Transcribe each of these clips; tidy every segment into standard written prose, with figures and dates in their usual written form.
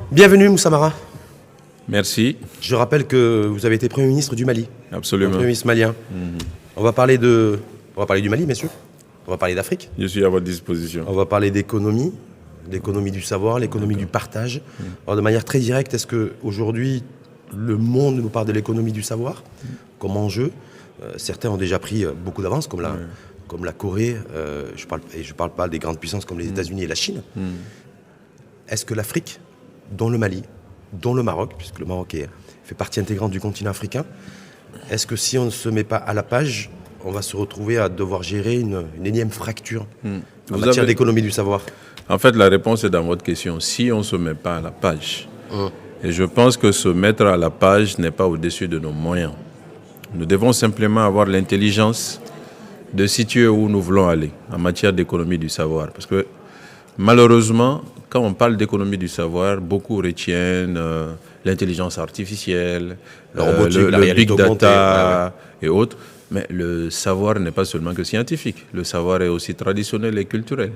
Bienvenue Moussa Mara. Merci. Je rappelle que vous avez été Premier ministre du Mali. Absolument. Premier ministre malien. On va parler du Mali, messieurs. On va parler d'Afrique. Je suis à votre disposition. On va parler d'économie, l'économie du savoir, l'économie du partage. Alors, de manière très directe, est-ce qu'aujourd'hui, le monde nous parle de l'économie du savoir comme enjeu? Certains ont déjà pris beaucoup d'avance, comme la Corée. Je parle pas des grandes puissances comme les États-Unis et la Chine. Est-ce que l'Afrique, dont le Mali, dont le Maroc, puisque le Maroc fait partie intégrante du continent africain, est-ce que si on ne se met pas à la page, on va se retrouver à devoir gérer une énième fracture en matière d'économie du savoir? En fait, la réponse est dans votre question. Si on ne se met pas à la page, et je pense que se mettre à la page n'est pas au-dessus de nos moyens. Nous devons simplement avoir l'intelligence de situer où nous voulons aller en matière d'économie du savoir. Parce que malheureusement, quand on parle d'économie du savoir, beaucoup retiennent l'intelligence artificielle, le big data et autres. Mais le savoir n'est pas seulement que scientifique. Le savoir est aussi traditionnel et culturel.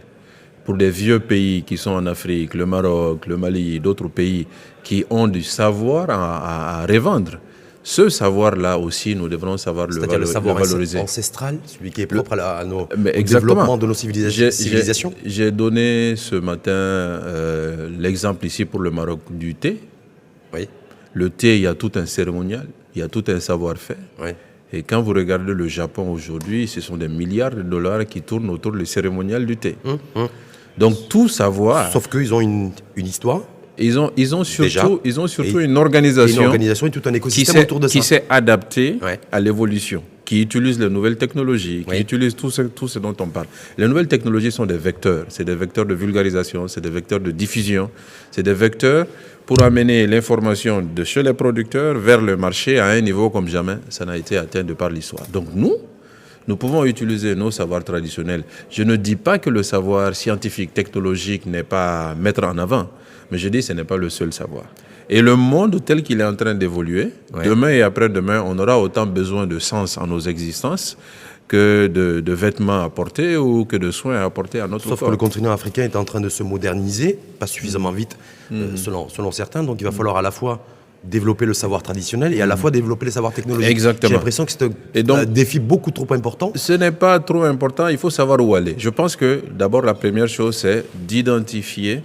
Pour des vieux pays qui sont en Afrique, le Maroc, le Mali, d'autres pays qui ont du savoir à revendre, ce savoir-là aussi, nous devrons savoir le valoriser. C'est-à-dire le savoir ancestral, celui qui est propre au développement de nos civilisations. J'ai donné ce matin l'exemple ici pour le Maroc du thé. Oui. Le thé, il y a tout un cérémonial, il y a tout un savoir-faire. Oui. Et quand vous regardez le Japon aujourd'hui, ce sont des milliards de dollars qui tournent autour du cérémonial du thé. Donc tout savoir... Sauf qu'ils ont une histoire. Ils ont surtout une organisation et tout un écosystème autour de ça. Qui s'est adapté à l'évolution, qui utilise les nouvelles technologies, qui utilise tout ce dont on parle. Les nouvelles technologies sont des vecteurs. C'est des vecteurs de vulgarisation, c'est des vecteurs de diffusion, c'est des vecteurs pour amener l'information de chez les producteurs vers le marché à un niveau comme jamais ça n'a été atteint de par l'histoire. Donc nous pouvons utiliser nos savoirs traditionnels. Je ne dis pas que le savoir scientifique, technologique n'est pas à mettre en avant, mais je dis que ce n'est pas le seul savoir. Et le monde tel qu'il est en train d'évoluer, demain et après-demain, on aura autant besoin de sens en nos existences que de vêtements à porter ou que de soins à apporter à notre corps. Sauf que le continent africain est en train de se moderniser, pas suffisamment vite, selon certains. Donc il va falloir à la fois développer le savoir traditionnel et à la fois développer les savoirs technologiques. Exactement. J'ai l'impression que c'est un défi beaucoup trop important. Ce n'est pas trop important, il faut savoir où aller. Je pense que d'abord la première chose, c'est d'identifier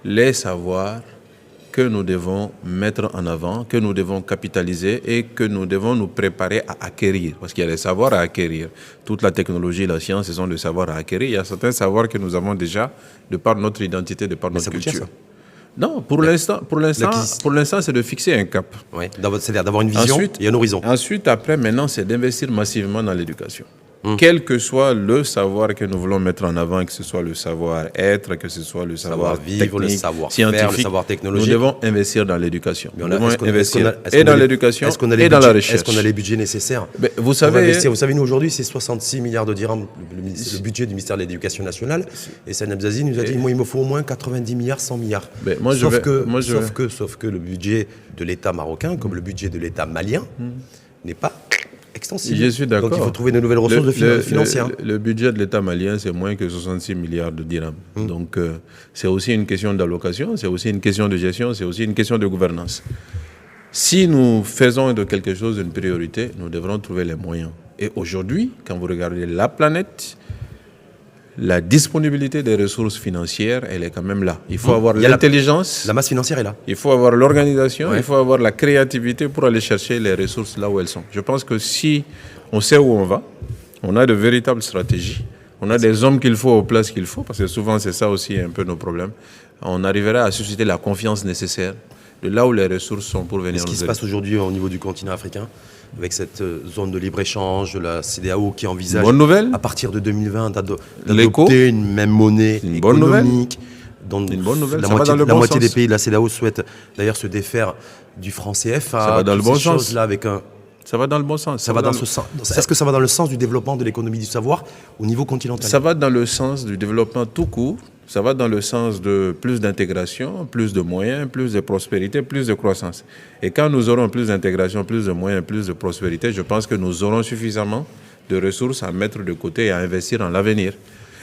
les savoirs que nous devons mettre en avant, que nous devons capitaliser et que nous devons nous préparer à acquérir. Parce qu'il y a des savoirs à acquérir. Toute la technologie, la science, ce sont des savoirs à acquérir. Il y a certains savoirs que nous avons déjà de par notre identité, de par notre culture. Cher, ça. Non, pour l'instant, c'est de fixer un cap. Oui, c'est-à-dire d'avoir une vision et un horizon. Ensuite, maintenant, c'est d'investir massivement dans l'éducation. Quel que soit le savoir que nous voulons mettre en avant, que ce soit le savoir-être, que ce soit le savoir-vivre, le savoir-faire, le savoir technologique. Nous devons investir dans l'éducation. Nous devons investir dans l'éducation et dans la recherche. Est-ce qu'on a les budgets nécessaires? Vous savez, nous aujourd'hui, c'est 66 milliards de dirhams, le budget du ministère de l'Éducation nationale. Et Sanam Zazi nous a dit, moi, il me faut au moins 90 milliards, 100 milliards. Sauf que le budget de l'État marocain, comme le budget de l'État malien, n'est pas extensible. Je suis d'accord. Donc il faut trouver de nouvelles ressources financières. Le budget de l'État malien, c'est moins que 66 milliards de dirhams. Donc c'est aussi une question d'allocation, c'est aussi une question de gestion, c'est aussi une question de gouvernance. Si nous faisons de quelque chose une priorité, nous devrons trouver les moyens. Et aujourd'hui, quand vous regardez la planète, la disponibilité des ressources financières, elle est quand même là. Il faut avoir l'intelligence. La masse financière est là. Il faut avoir l'organisation, il faut avoir la créativité pour aller chercher les ressources là où elles sont. Je pense que si on sait où on va, on a de véritables stratégies, on a des hommes qu'il faut aux places qu'il faut, parce que souvent c'est ça aussi un peu nos problèmes, on arrivera à susciter la confiance nécessaire de là où les ressources sont pour venir nous aider. Ce qui se passe aujourd'hui au niveau du continent africain, avec cette zone de libre-échange, la CEDEAO qui envisage à partir de 2020 d'adopter une même monnaie économique. Une bonne nouvelle. La moitié des pays de la CEDEAO souhaitent d'ailleurs se défaire du franc CFA. Ça va dans le bon sens. Ça va dans le bon sens. Est-ce que ça va dans le sens du développement de l'économie du savoir au niveau continental? Ça va dans le sens du développement tout court. Ça va dans le sens de plus d'intégration, plus de moyens, plus de prospérité, plus de croissance. Et quand nous aurons plus d'intégration, plus de moyens, plus de prospérité, je pense que nous aurons suffisamment de ressources à mettre de côté et à investir en l'avenir.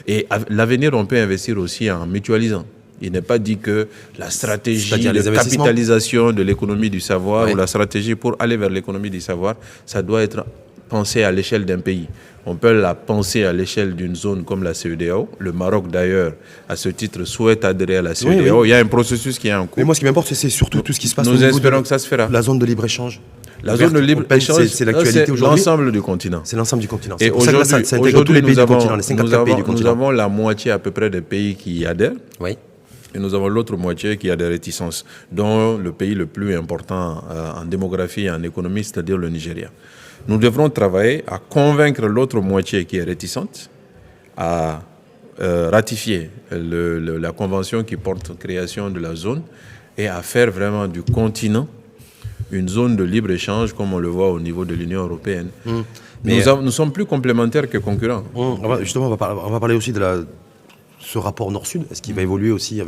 Et l'avenir, on peut investir aussi en mutualisant. Il n'est pas dit que la stratégie C'est-à-dire les de investissements. capitalisation de l'économie du savoir Oui. ou la stratégie pour aller vers l'économie du savoir, ça doit être pensé à l'échelle d'un pays. On peut la penser à l'échelle d'une zone comme la CEDEAO. Le Maroc, d'ailleurs, à ce titre, souhaite adhérer à la CEDEAO. oui. Il y a un processus qui est en cours. Mais moi, ce qui m'importe, c'est surtout tout ce qui se passe au Nous niveau espérons de que ça se fera. la zone de libre-échange. La zone de libre-échange, c'est l'actualité aujourd'hui. l'ensemble du continent. C'est l'ensemble du continent. Et C'est pour ça que là, ça intègre tous les pays du continent, les 54 pays du nous continent. avons la moitié à peu près des pays qui y adhèrent. Oui. Et nous avons l'autre moitié qui a des réticences, dont le pays le plus important en démographie et en économie, c'est-à-dire le Nigeria. Nous devrons travailler à convaincre l'autre moitié qui est réticente à ratifier la convention qui porte création de la zone et à faire vraiment du continent une zone de libre-échange comme on le voit au niveau de l'Union européenne. Nous sommes plus complémentaires que concurrents. Justement, on va parler aussi de ce rapport Nord-Sud. Est-ce qu'il va évoluer aussi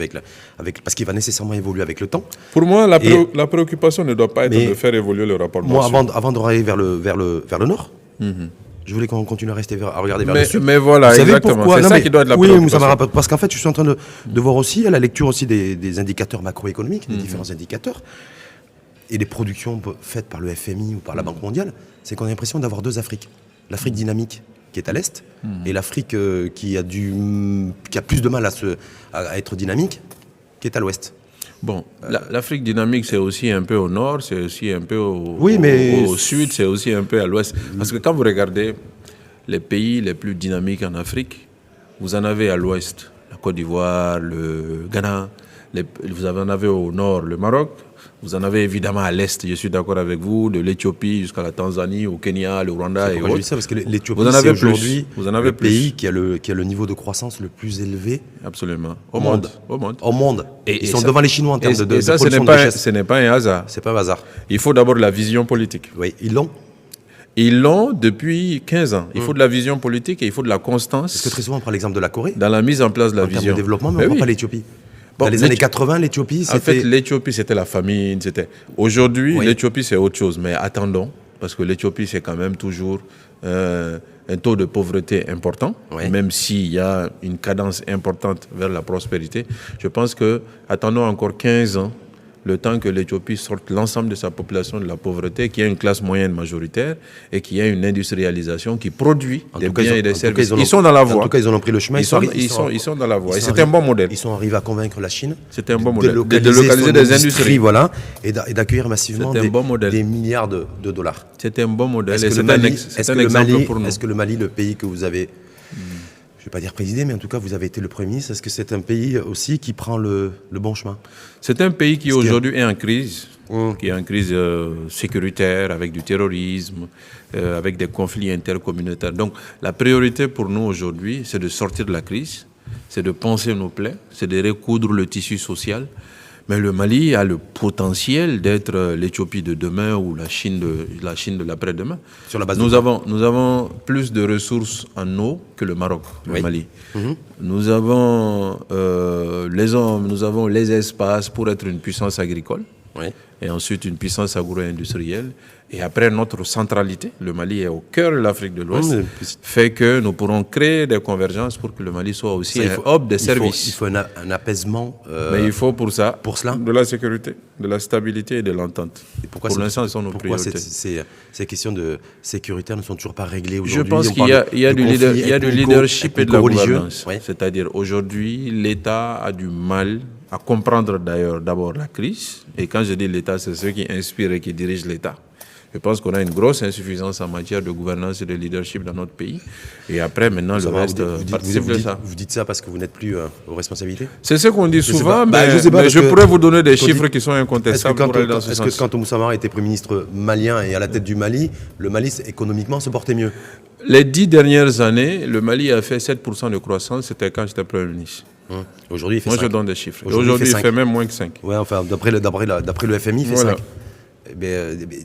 parce qu'il va nécessairement évoluer avec le temps. Pour moi, la préoccupation ne doit pas être de faire évoluer le rapport Nord-Sud. Moi, avant de aller vers le Nord, je voulais qu'on continue à regarder vers le Sud. Mais voilà, vous savez exactement. Pourquoi C'est ça qui doit être la préoccupation. Oui, ça me rappelle, parce qu'en fait, je suis en train de voir aussi, à la lecture aussi des indicateurs macroéconomiques, des différents indicateurs, et des productions faites par le FMI ou par la Banque mondiale, c'est qu'on a l'impression d'avoir deux Afriques. L'Afrique dynamique, qui est à l'Est, et l'Afrique qui a plus de mal à être dynamique, qui est à l'Ouest. Bon, l'Afrique dynamique, c'est aussi un peu au nord, c'est aussi un peu au sud, c'est aussi un peu à l'ouest. Parce que quand vous regardez les pays les plus dynamiques en Afrique, vous en avez à l'ouest, la Côte d'Ivoire, le Ghana, vous en avez au nord le Maroc, vous en avez évidemment à l'est, je suis d'accord avec vous, de l'Éthiopie jusqu'à la Tanzanie, au Kenya, le Rwanda et autres. Je dis ça parce que l'Éthiopie, c'est aujourd'hui le plus. pays qui a le niveau de croissance le plus élevé absolument au monde. Au monde. Et ils sont devant les Chinois en termes de ça, production de richesse. Ce n'est pas un hasard. C'est pas un hasard. Il faut d'abord la vision politique. Oui, ils l'ont. Ils l'ont depuis 15 ans. Il faut de la vision politique et il faut de la constance. Parce que très souvent, on prend l'exemple de la Corée. Dans la mise en place de la vision. En termes de développement, mais on ne prend pas l'Éthiopie. Dans les années 80, l'Éthiopie, c'était... En fait, l'Éthiopie, c'était la famine. Aujourd'hui, l'Éthiopie, c'est autre chose. Mais attendons, parce que l'Éthiopie, c'est quand même toujours un taux de pauvreté important, même s'il y a une cadence importante vers la prospérité. Je pense que attendons encore 15 ans, le temps que l'Éthiopie sorte l'ensemble de sa population de la pauvreté, qui a une classe moyenne majoritaire et qui a une industrialisation qui produit des biens et des services. Ils sont dans la voie. En tout cas, ils en ont pris le chemin. Ils sont dans la voie. Et c'est un bon modèle. Ils sont arrivés à convaincre la Chine. C'est un bon modèle. De localiser des industries. Voilà, et d'accueillir massivement des milliards de dollars. C'est un bon modèle. Est-ce que le Mali, le pays que vous avez... Je ne vais pas dire présidé, mais en tout cas, vous avez été le Premier ministre. Est-ce que c'est un pays aussi qui prend le bon chemin? C'est un pays qui aujourd'hui est en crise, qui est en crise sécuritaire, avec du terrorisme, avec des conflits intercommunautaires. Donc la priorité pour nous aujourd'hui, c'est de sortir de la crise, c'est de penser nos plaies, c'est de recoudre le tissu social. Mais le Mali a le potentiel d'être l'Éthiopie de demain ou la Chine de l'après-demain. Sur la base nous avons plus de ressources en eau que le Maroc, le Mali. Nous avons les hommes, nous avons les espaces pour être une puissance agricole. Et ensuite une puissance agro-industrielle. Et après, notre centralité, le Mali est au cœur de l'Afrique de l'Ouest, fait que nous pourrons créer des convergences pour que le Mali soit aussi un hub de services. Il faut un apaisement. Mais il faut pour cela de la sécurité, de la stabilité et de l'entente. Pour l'instant, ce sont nos priorités. Pourquoi ces questions de sécurité ne sont toujours pas réglées aujourd'hui? Je pense qu'il y a du leadership et de la gouvernance. C'est-à-dire, aujourd'hui, l'État a du mal à comprendre d'ailleurs d'abord la crise. Et quand je dis l'État, c'est ceux qui inspirent et qui dirigent l'État. Je pense qu'on a une grosse insuffisance en matière de gouvernance et de leadership dans notre pays. Et après, maintenant, le reste participe de ça. Vous dites ça parce que vous n'êtes plus aux responsabilités? C'est ce qu'on dit souvent, mais je pourrais vous donner des chiffres qui sont incontestables pour aller dans ce sens. Est-ce que quand Oumou Samara était Premier ministre malien et à la tête du Mali, le Mali, économiquement, se portait mieux? Les 10 dernières années, le Mali a fait 7% de croissance. C'était quand j'étais Premier ministre. Aujourd'hui, il fait 5. Moi, je donne des chiffres. Aujourd'hui, il fait même moins que 5. Oui, enfin, d'après le FMI, il fait 5.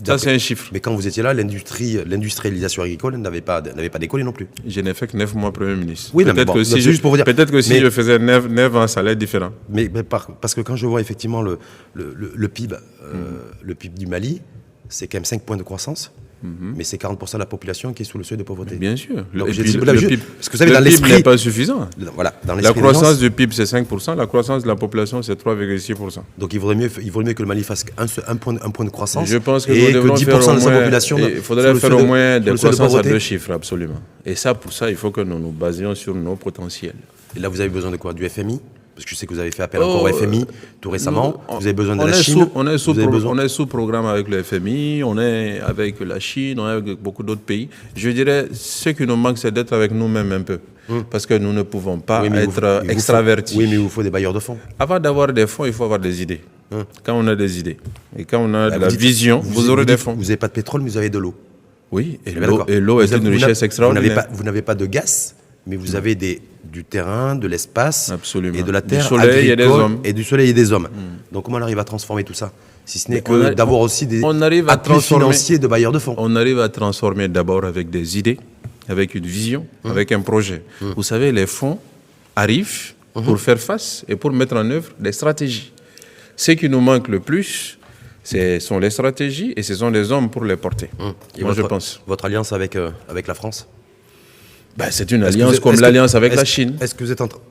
Ça, c'est un chiffre. Mais quand vous étiez là, l'industrialisation agricole n'avait pas décollé non plus. Je n'ai fait que 9 mois Premier ministre. Oui, peut-être que si je faisais 9 ans, ça allait être différent. Mais parce que quand je vois effectivement le PIB du Mali, c'est quand même 5 points de croissance. mais c'est 40% de la population qui est sous le seuil de pauvreté. Bien sûr. Donc, Et j'ai puis, dit, le le PIB, parce que vous savez, dans le PIB l'esprit, n'est pas suffisant. voilà, dans La l'esprit des gens, croissance du PIB, c'est 5%. La croissance de la population, c'est 3,6%. donc il vaudrait mieux que le Mali fasse un point de croissance. Je pense que et nous devrons 10% faire au de sa moins, population. il faudrait faire au moins des croissances à pauvreté. 2 chiffres, absolument. Et ça, pour ça, il faut que nous nous basions sur nos potentiels. Et là, vous avez besoin de quoi? Du FMI? Parce que je sais que vous avez fait appel encore au FMI tout récemment. Vous avez besoin de la Chine. On est sous programme avec le FMI, on est avec la Chine, on est avec beaucoup d'autres pays. Je dirais, ce qui nous manque, c'est d'être avec nous-mêmes un peu. Parce que nous ne pouvons pas être extravertis. Oui, mais il vous faut des bailleurs de fonds. Avant d'avoir des fonds, il faut avoir des idées. Quand on a des idées et quand on a de la vision, vous aurez des fonds. Vous n'avez pas de pétrole, mais vous avez de l'eau. Oui, et l'eau est une richesse extraordinaire. Vous n'avez pas de gaz, mais vous avez du terrain, de l'espace et de la terre, du soleil et des hommes. Et du soleil et des hommes. Donc comment on arrive à transformer tout ça? Si ce n'est que d'avoir aussi des appuis financiers de bailleurs de fonds. On arrive à transformer d'abord avec des idées, avec une vision, avec un projet. Vous savez, les fonds arrivent pour faire face et pour mettre en œuvre des stratégies. Ce qui nous manque le plus, ce sont les stratégies et ce sont les hommes pour les porter. Moi, je pense. Votre alliance avec la France? C'est une alliance comme l'alliance avec la Chine. Est-ce que vous êtes en train...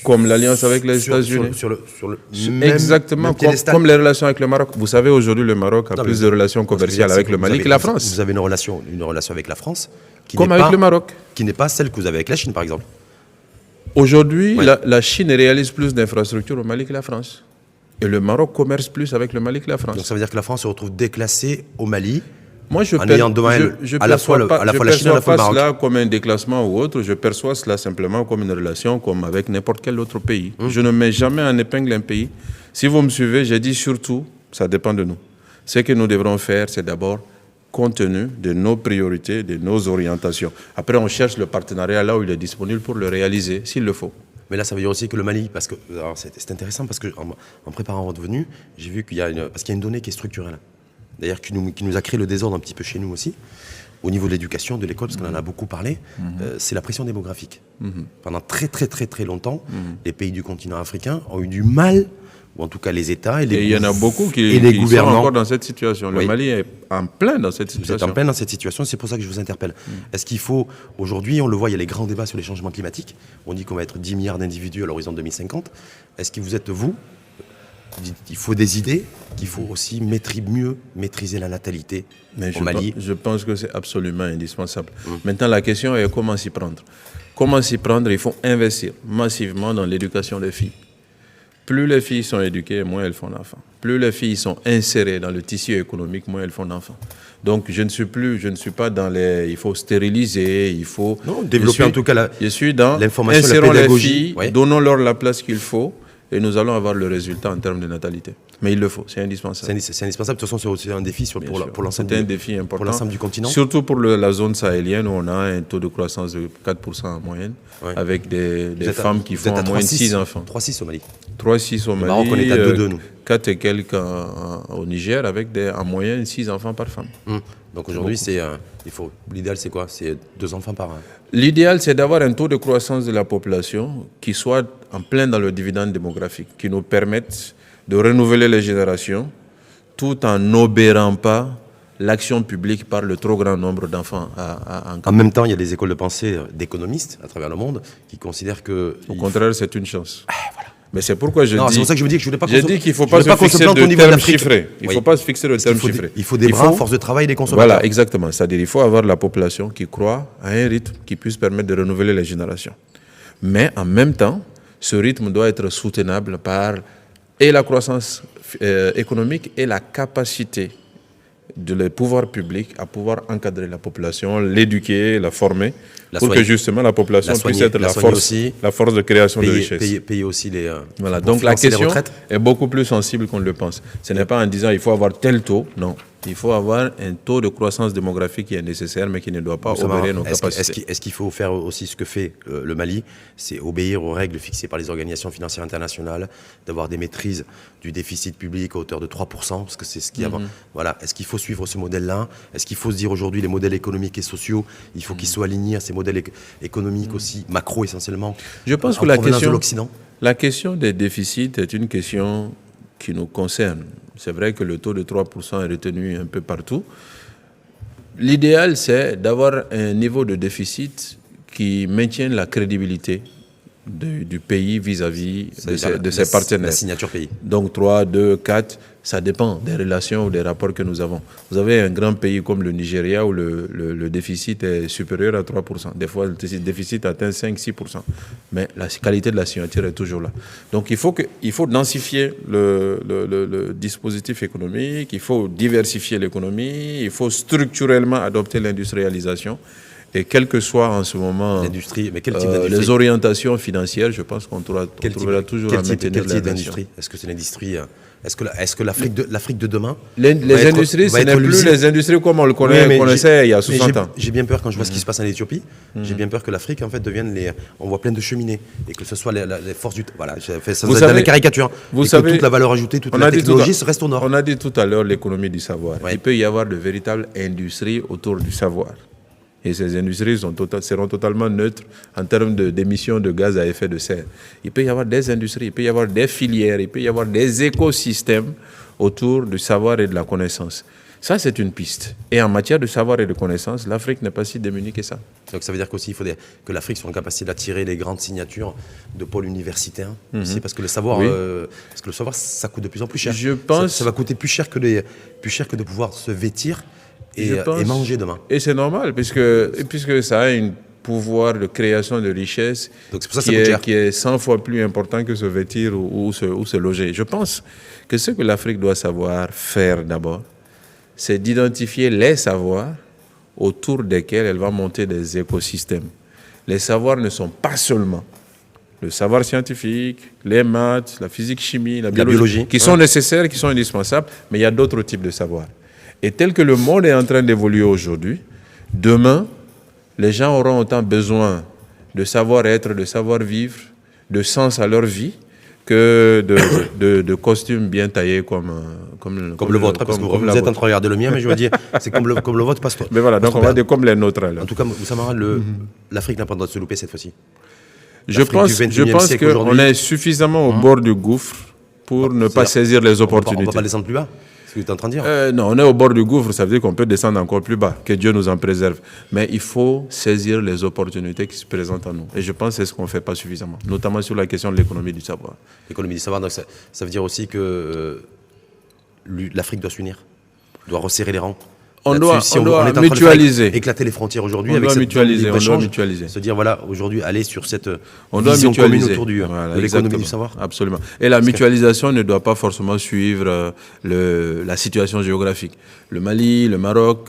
Comme l'alliance avec les États-Unis. Exactement, comme les relations avec le Maroc. Vous savez, aujourd'hui, le Maroc a plus de relations commerciales avec le Mali que la France. Vous avez une relation avec la France comme avec le Maroc. Qui n'est pas celle que vous avez avec la Chine, par exemple. Aujourd'hui, la Chine réalise plus d'infrastructures au Mali que la France. Et le Maroc commerce plus avec le Mali que la France. Donc ça veut dire que la France se retrouve déclassée au Mali. Moi, je à la fois la Chine et à la fois le Maroc. Cela comme un déclassement ou autre, je perçois cela simplement comme une relation comme avec n'importe quel autre pays. Je ne mets jamais en épingle un pays. Si vous me suivez, j'ai dit surtout, ça dépend de nous. Ce que nous devrons faire, c'est d'abord compte tenu de nos priorités, de nos orientations. Après, on cherche le partenariat là où il est disponible pour le réaliser, s'il le faut. Mais là, ça veut dire aussi que le Mali, parce que c'est intéressant, parce que en préparant votre venue, j'ai vu qu'il y a une donnée qui est structurelle. D'ailleurs, qui nous a créé le désordre un petit peu chez nous aussi, au niveau de l'éducation, de l'école, parce qu'on en a beaucoup parlé, c'est la pression démographique. Pendant très très très très longtemps, les pays du continent africain ont eu du mal, ou en tout cas les États et les il y en a beaucoup qui sont encore dans cette situation. Le Mali est en plein dans cette situation. Vous êtes en plein dans cette situation, c'est pour ça que je vous interpelle. Est-ce qu'il faut, aujourd'hui, on le voit, il y a les grands débats sur les changements climatiques, on dit qu'on va être 10 milliards d'individus à l'horizon 2050. Est-ce que vous êtes, vous, il faut des idées, qu'il faut aussi mieux maîtriser la natalité au Mali? Je pense que c'est absolument indispensable. Maintenant, la question est comment s'y prendre. Comment s'y prendre? Il faut investir massivement dans l'éducation des filles. Plus les filles sont éduquées, moins elles font d'enfants. Plus les filles sont insérées dans le tissu économique, moins elles font d'enfants. Donc je ne suis pas dans les... Il faut stériliser, il faut... Non, développer en tout cas je suis dans l'information, insérons la pédagogie. Les filles, donnons-leur la place qu'il faut et nous allons avoir le résultat en termes de natalité. Mais il le faut, c'est indispensable. C'est indispensable, de toute façon c'est aussi un défi pour l'ensemble du continent. Surtout pour la zone sahélienne où on a un taux de croissance de 4% en moyenne, avec des femmes qui font en moyenne 6 enfants. 3,6 au Mali. 3,6 au Mali, Maroc, on est à 2,2 nous. 4 et quelques au Niger, avec en moyenne 6 enfants par femme. Donc aujourd'hui, l'idéal c'est quoi? C'est 2 enfants par an. L'idéal, c'est d'avoir un taux de croissance de la population qui soit en plein dans le dividende démographique, qui nous permette de renouveler les générations tout en n'obérant pas l'action publique par le trop grand nombre d'enfants. En même temps, il y a des écoles de pensée d'économistes à travers le monde qui considèrent que... Au contraire, c'est une chance. Voilà. Mais c'est pourquoi c'est pour ça que je vous dis que je voulais pas qu'il ne faut pas se fixer de termes chiffrés. Il ne faut pas se fixer de termes chiffrés. Il faut des bras, force de travail des consommateurs. Voilà, exactement. C'est-à-dire qu'il faut avoir la population qui croit à un rythme qui puisse permettre de renouveler les générations. Mais en même temps, ce rythme doit être soutenable par et la croissance économique et la capacité des pouvoirs publics à pouvoir encadrer la population, l'éduquer, la former, pour que justement la population puisse être la force de création de richesse. Payer aussi les... Voilà, donc la question est beaucoup plus sensible qu'on le pense. Ce n'est pas en disant il faut avoir tel taux, non. Il faut avoir un taux de croissance démographique qui est nécessaire, mais qui ne doit pas obérer nos capacités. Est-ce qu'il faut faire aussi ce que fait le Mali? C'est obéir aux règles fixées par les organisations financières internationales, d'avoir des maîtrises du déficit public à hauteur de 3%, parce que c'est ce qui avant. Voilà. Est-ce qu'il faut suivre ce modèle-là? Est-ce qu'il faut se dire aujourd'hui les modèles économiques et sociaux, il faut qu'ils soient alignés à ces modèles économiques aussi, macro essentiellement? Je pense que la question des déficits est une question qui nous concerne. C'est vrai que le taux de 3% est retenu un peu partout, L'idéal, c'est d'avoir un niveau de déficit qui maintienne la crédibilité du pays vis-à-vis de ses partenaires. La signature pays. Donc 3, 2, 4, ça dépend des relations ou des rapports que nous avons. Vous avez un grand pays comme le Nigeria où le déficit est supérieur à 3%. Des fois, le déficit atteint 5-6%. Mais la qualité de la signature est toujours là. Donc il faut densifier le dispositif économique, il faut diversifier l'économie, il faut structurellement adopter l'industrialisation. Et quel que soit en ce moment l'industrie, mais quel type d'industrie? Les orientations financières, je pense qu'on trouvera toujours à maintenir quel type d'industrie? Est-ce que c'est l'industrie? Est-ce que l'Afrique de demain les industries, ce n'est plus les industries comme on le connaissait il y a 60 ans. J'ai bien peur quand je vois ce qui se passe en Éthiopie. J'ai bien peur que l'Afrique en fait devienne on voit plein de cheminées et que ce soit les forces du voilà. Ça vous dans la caricature. Vous savez, que toute la valeur ajoutée, toute la technologie se reste au nord. On a dit tout à l'heure l'économie du savoir. Ouais. Il peut y avoir de véritables industries autour du savoir. Et ces industries seront totalement neutres en termes d'émissions de gaz à effet de serre. Il peut y avoir des industries, il peut y avoir des filières, il peut y avoir des écosystèmes autour du savoir et de la connaissance. Ça, c'est une piste. Et en matière de savoir et de connaissance, l'Afrique n'est pas si démunie que ça. Donc ça veut dire qu'aussi, il faut que l'Afrique soit en capacité d'attirer les grandes signatures de pôles universitaires. Aussi, parce que le savoir, ça coûte de plus en plus cher. Je pense... ça va coûter plus cher que de pouvoir se vêtir et manger demain. Et c'est normal, puisque ça a un pouvoir de création de richesse qui est 100 fois plus important que se vêtir ou se loger. Je pense que ce que l'Afrique doit savoir faire d'abord, c'est d'identifier les savoirs autour desquels elle va monter des écosystèmes. Les savoirs ne sont pas seulement le savoir scientifique, les maths, la physique, chimie, la biologie qui sont nécessaires, qui sont indispensables, mais il y a d'autres types de savoirs. Et tel que le monde est en train d'évoluer aujourd'hui, demain, les gens auront autant besoin de savoir-être, de savoir-vivre, de sens à leur vie, que de costumes bien taillés comme le vôtre. Parce que vous êtes en train de regarder le mien, mais je veux dire, c'est comme le vôtre, pasteur. Mais voilà, donc on va dire comme les nôtres. Alors. En tout cas, Oussama, l'Afrique n'a pas le droit de se louper cette fois-ci. Je pense qu'on est suffisamment au bord du gouffre pour ne pas saisir les opportunités. On ne va pas descendre plus bas? Ce que tu es en train de dire. Non, on est au bord du gouffre, ça veut dire qu'on peut descendre encore plus bas, que Dieu nous en préserve. Mais il faut saisir les opportunités qui se présentent à nous. Et je pense que c'est ce qu'on ne fait pas suffisamment, notamment sur la question de l'économie du savoir. L'économie du savoir, donc ça veut dire aussi que l'Afrique doit s'unir, doit resserrer les rangs. On doit mutualiser. Éclater les frontières aujourd'hui. On doit mutualiser. Se dire, voilà, aujourd'hui, aller sur cette vision commune autour de l'économie du savoir. Absolument. Et la mutualisation ne doit pas forcément suivre la situation géographique. Le Mali, le Maroc,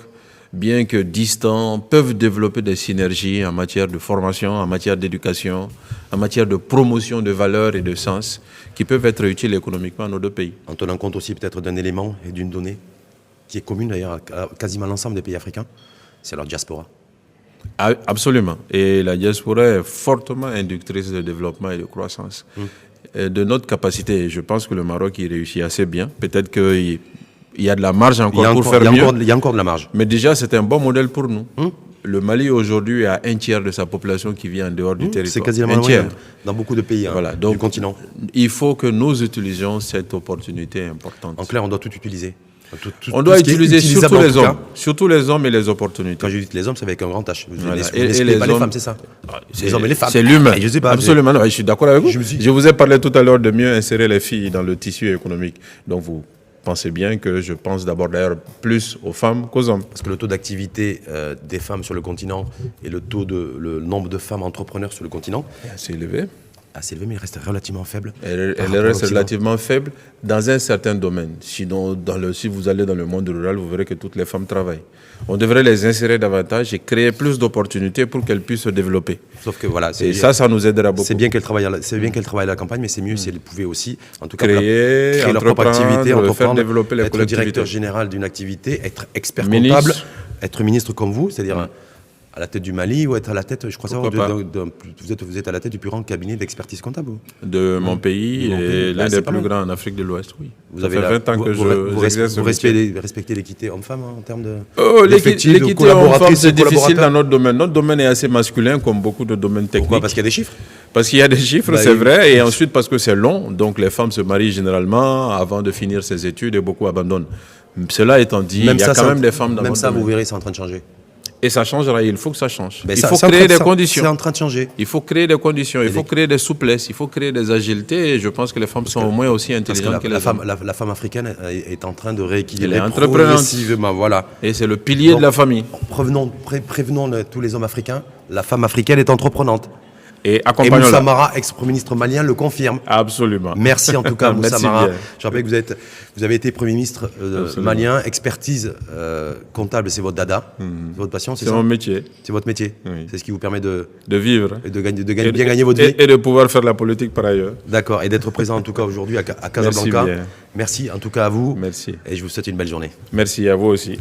bien que distants, peuvent développer des synergies en matière de formation, en matière d'éducation, en matière de promotion de valeurs et de sens, qui peuvent être utiles économiquement à nos deux pays. En tenant compte aussi peut-être d'un élément et d'une donnée qui est commune d'ailleurs à quasiment l'ensemble des pays africains, c'est leur diaspora. Absolument. Et la diaspora est fortement inductrice de développement et de croissance. Et de notre capacité, je pense que le Maroc y réussit assez bien. Peut-être qu'il y a de la marge encore pour faire mieux. Il y a encore de la marge. Mais déjà, c'est un bon modèle pour nous. Le Mali aujourd'hui a un tiers de sa population qui vit en dehors du territoire. C'est quasiment un tiers dans beaucoup de pays du continent. Il faut que nous utilisions cette opportunité importante. En clair, on doit tout utiliser. On doit utiliser surtout les hommes et les opportunités. Quand je dis les hommes, c'est avec un grand H. Voilà. Et pas les femmes, c'est ça. Les hommes et les femmes. C'est l'humain. Je sais pas. Absolument. Je suis d'accord avec vous. Je vous ai parlé tout à l'heure de mieux insérer les filles dans le tissu économique. Donc vous pensez bien que je pense d'abord d'ailleurs plus aux femmes qu'aux hommes. Parce que le taux d'activité des femmes sur le continent et le nombre de femmes entrepreneurs sur le continent est assez élevé. Assez élevé, mais il reste relativement faible. Elle reste relativement faible dans un certain domaine. Sinon, si vous allez dans le monde rural, vous verrez que toutes les femmes travaillent. On devrait les insérer davantage et créer plus d'opportunités pour qu'elles puissent se développer. Sauf que voilà, ça nous aidera beaucoup. C'est bien qu'elles travaillent à la campagne, mais c'est mieux si elles pouvaient aussi, en tout cas, créer leur propre activité, faire développer les collectivités. Être directeur général d'une activité, être expert comptable, être ministre comme vous, c'est-à-dire à la tête du Mali ou être à la tête, je crois savoir, vous êtes à la tête du plus grand cabinet d'expertise comptable. De mon pays et l'un des plus grands en Afrique de l'Ouest, oui. Vous avez 20 ans que j'exerce. Vous respectez l'équité homme-femme en termes de. L'équité homme-femme, c'est difficile dans notre domaine. Notre domaine est assez masculin, comme beaucoup de domaines techniques. Pourquoi? Parce qu'il y a des chiffres. Parce qu'il y a des chiffres, c'est vrai, et ensuite parce que c'est long, donc les femmes se marient généralement avant de finir ses études et beaucoup abandonnent. Cela étant dit, il y a quand même des femmes dans même votre ça, vous domaine. verrez, c'est en train de changer. Et ça changera, il faut que ça change. Mais Il ça, faut c'est en créer train- des conditions. C'est en train de changer. Il faut créer des conditions, il faut créer des souplesses, il faut créer des agilités. Et je pense que les femmes sont au moins aussi Parce que intelligentes que les hommes. la femme africaine est en train de rééquilibrer Elle est entreprenante. progressivement. Voilà. Et c'est le pilier de la famille. Prévenons tous les hommes africains, la femme africaine est entreprenante. Et Et accompagnons-la. Moussa Mara, ex-premier ministre malien, le confirme. Absolument. Merci en tout cas, Moussa Merci Mara. bien. Je rappelle que vous avez été Premier ministre Absolument. malien, expertise comptable, c'est votre dada, c'est votre passion, c'est C'est ça? mon métier, C'est votre métier. Oui. C'est ce qui vous permet de de vivre. bien gagner votre vie. Et de pouvoir faire la politique par ailleurs. D'accord, et d'être présent en tout cas aujourd'hui à Casablanca. bien. Merci en tout cas à vous. Merci. Et je vous souhaite une belle journée. Merci à vous aussi.